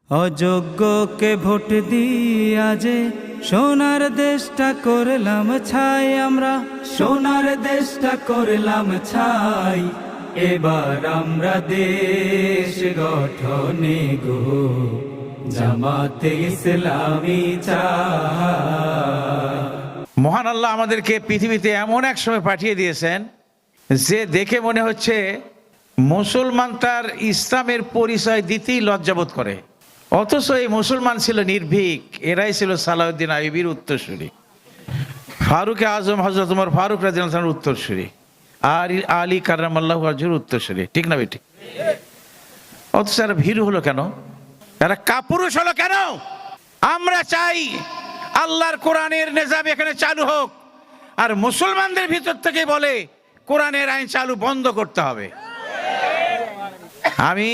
অযোগ্যকে vote দিয়া যে সোনার দেশটা করলাম ছাই, আমরা সোনার দেশটা করলাম ছাই। এবার আমরা দেশ গঠনে গো জামাতে ইসলামী চাই। মহান আল্লাহ আমাদেরকে পৃথিবীতে এমন এক সময় পাঠিয়ে দিয়েছেন যে দেখে মনে হচ্ছে মুসলমান তার ইসলামের পরিচয় দিতেই লজ্জাবোধ করে, অথচ এই মুসলমান ছিল নির্ভীক। এরাই ছিল সালাউদ্দিন আইয়ুবীর উত্তরসূরি, ফারুক আজম হযরত ওমর ফারুক রাদিয়াল্লাহু আনহুর উত্তরসূরি, আর আলী কাররামাল্লাহু ওয়াজহুর উত্তরসূরি। ঠিক না বেটি? অথচ এরা ভীরু হলো কেন? এরা কাপুরুষ হলো কেন? আমরা চাই আল্লাহর কোরআনের নিজাম এখানে চালু হোক, আর মুসলমানদের ভিতর থেকে বলে কোরআনের আইন চালু বন্ধ করতে হবে। আমি